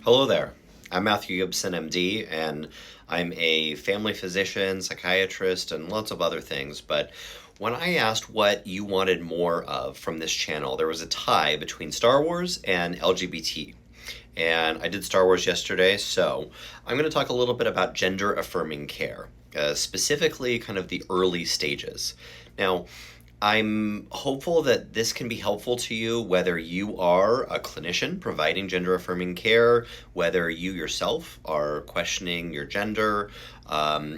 Hello there. I'm Matthew Gibson, MD, and I'm a family physician, psychiatrist, and lots of other things. But when I asked what you wanted more of from this channel, there was a tie between Star Wars and LGBT. And I did Star Wars yesterday, so I'm going to talk a little bit about gender affirming care, specifically kind of the early stages. Now, I'm hopeful that this can be helpful to you, whether you are a clinician providing gender affirming care, whether you yourself are questioning your gender,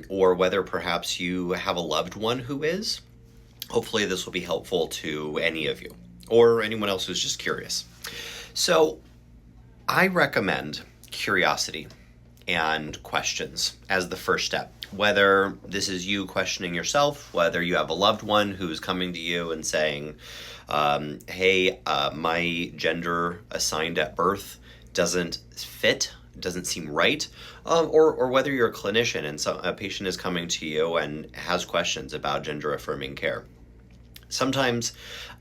or whether perhaps you have a loved one who is. Hopefully, this will be helpful to any of you or anyone else who's just curious. So, I recommend curiosity and questions as the first step. Whether this is you questioning yourself, whether you have a loved one who's coming to you and saying, hey, my gender assigned at birth doesn't fit, doesn't seem right, or whether you're a clinician and a patient is coming to you and has questions about gender affirming care. Sometimes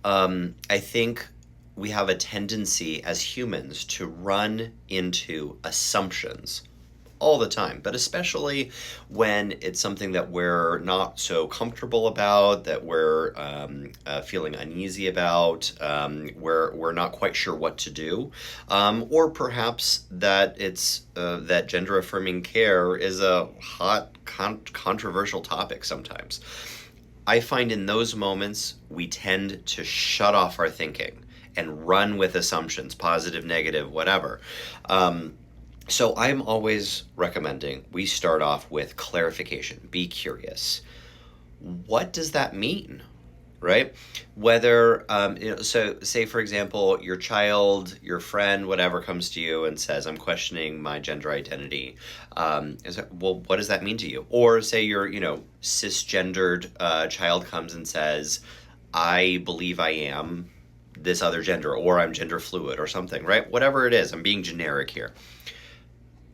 I think we have a tendency as humans to run into assumptions all the time, but especially when it's something that we're not so comfortable about, that we're feeling uneasy about, we're not quite sure what to do, or perhaps that it's that gender affirming care is a hot, controversial topic sometimes. I find in those moments we tend to shut off our thinking and run with assumptions, positive, negative, whatever. So I'm always recommending we start off with clarification. Be curious. What does that mean? Right? Whether, so say for example, your child, your friend, whatever comes to you and says, I'm questioning my gender identity. Well, what does that mean to you? Or say your, cisgendered child comes and says, I believe I am this other gender, or I'm gender fluid or something, right? Whatever it is, I'm being generic here.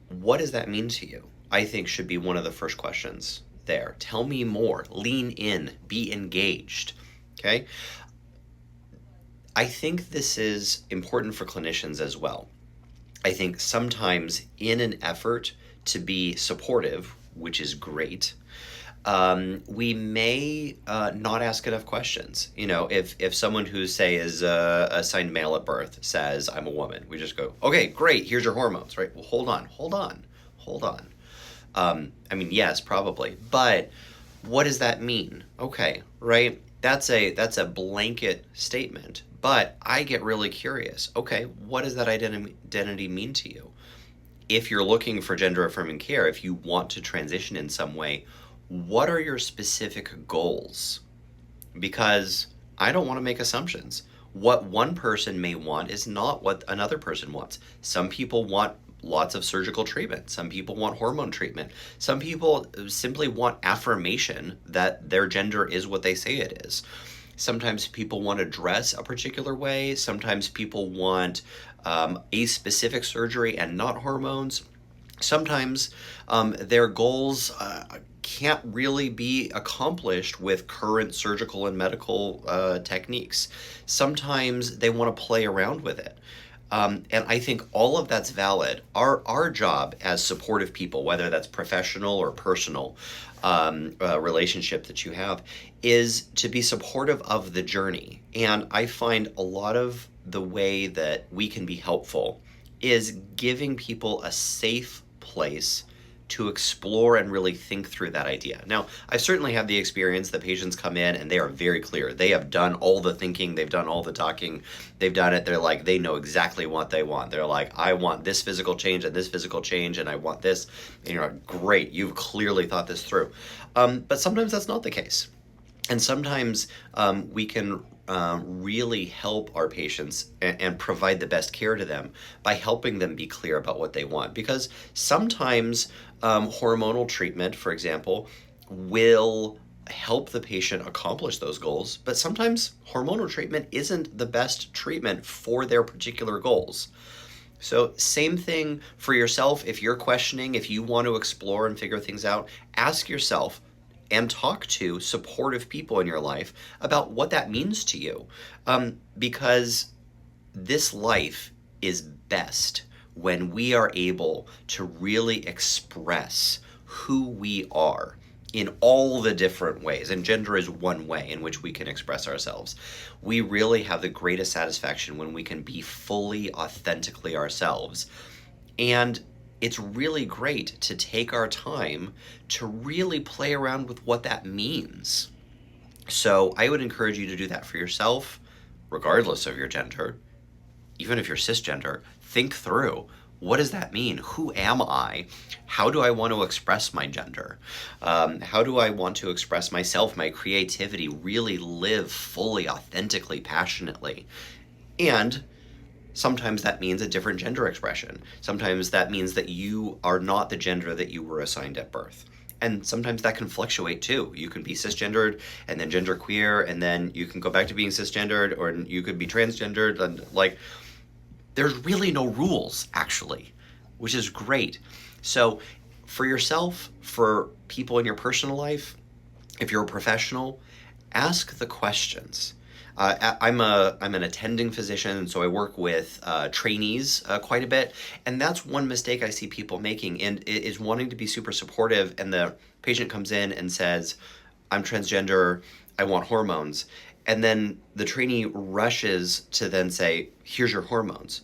What does that mean to you? I think should be one of the first questions there. Tell me more. Lean in. Be engaged. Okay? I think this is important for clinicians as well. I think sometimes in an effort to be supportive, which is great, we may not ask enough questions. If someone who, say, is assigned male at birth says, I'm a woman, we just go, okay, great, here's your hormones, right? Well, hold on. Yes, probably. But what does that mean? Okay, right? That's a blanket statement. But I get really curious. Okay, what does that identity mean to you? If you're looking for gender affirming care, if you want to transition in some way, what are your specific goals? Because I don't want to make assumptions. What one person may want is not what another person wants. Some people want lots of surgical treatment. Some people want hormone treatment. Some people simply want affirmation that their gender is what they say it is. Sometimes people want to dress a particular way. Sometimes people want a specific surgery and not hormones. Sometimes their goals can't really be accomplished with current surgical and medical techniques. Sometimes they want to play around with it. And I think all of that's valid. Our job as supportive people, whether that's professional or personal relationship that you have, is to be supportive of the journey. And I find a lot of the way that we can be helpful is giving people a safe place to explore and really think through that idea. Now, I certainly have the experience that patients come in and they are very clear. They have done all the thinking, they've done all the talking, they've done it. They're like, they know exactly what they want. They're like, I want this physical change and this physical change, and I want this. And you're like, great, you've clearly thought this through. But sometimes that's not the case. And sometimes we can really help our patients and provide the best care to them by helping them be clear about what they want. Because sometimes hormonal treatment, for example, will help the patient accomplish those goals, but sometimes hormonal treatment isn't the best treatment for their particular goals. So same thing for yourself. If you're questioning, if you want to explore and figure things out, ask yourself and talk to supportive people in your life about what that means to you. Because this life is best when we are able to really express who we are in all the different ways, and gender is one way in which we can express ourselves. We really have the greatest satisfaction when we can be fully, authentically ourselves. And it's really great to take our time to really play around with what that means. So I would encourage you to do that for yourself, regardless of your gender. Even if you're cisgender, think through, what does that mean? Who am I? How do I want to express my gender? How do I want to express myself, my creativity, really live fully, authentically, passionately? And sometimes that means a different gender expression. Sometimes that means that you are not the gender that you were assigned at birth. And sometimes that can fluctuate too. You can be cisgendered and then genderqueer, and then you can go back to being cisgendered, or you could be transgendered. And like, there's really no rules, actually, which is great. So, for yourself, for people in your personal life, if you're a professional, ask the questions. I'm an attending physician, and so I work with trainees quite a bit, and that's one mistake I see people making, and it is wanting to be super supportive, and the patient comes in and says, "I'm transgender, I want hormones," and then the trainee rushes to then say, "Here's your hormones."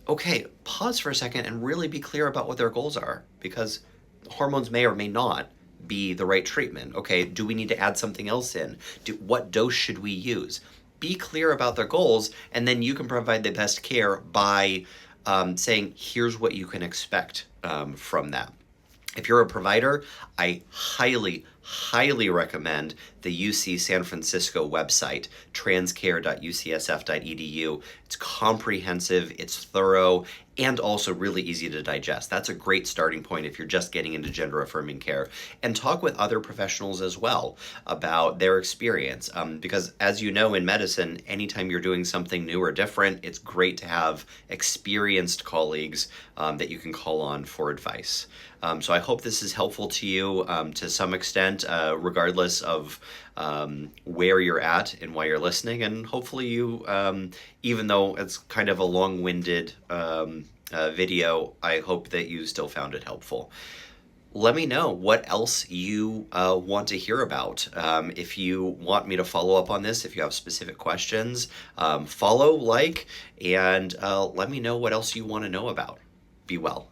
Okay, pause for a second and really be clear about what their goals are, because hormones may or may not be the right treatment. Okay, do we need to add something else in? What dose should we use? Be clear about their goals, and then you can provide the best care by saying, here's what you can expect from that. If you're a provider, I highly, highly recommend the UC San Francisco website, transcare.ucsf.edu. It's comprehensive, it's thorough, and also really easy to digest. That's a great starting point if you're just getting into gender affirming care. And talk with other professionals as well about their experience. Because as you know, in medicine, anytime you're doing something new or different, it's great to have experienced colleagues that you can call on for advice. So I hope this is helpful to you to some extent, regardless of where you're at and why you're listening. And hopefully you, even though it's kind of a long-winded video, I hope that you still found it helpful. Let me know what else you want to hear about. If you want me to follow up on this, if you have specific questions, follow, like, and let me know what else you want to know about. Be well.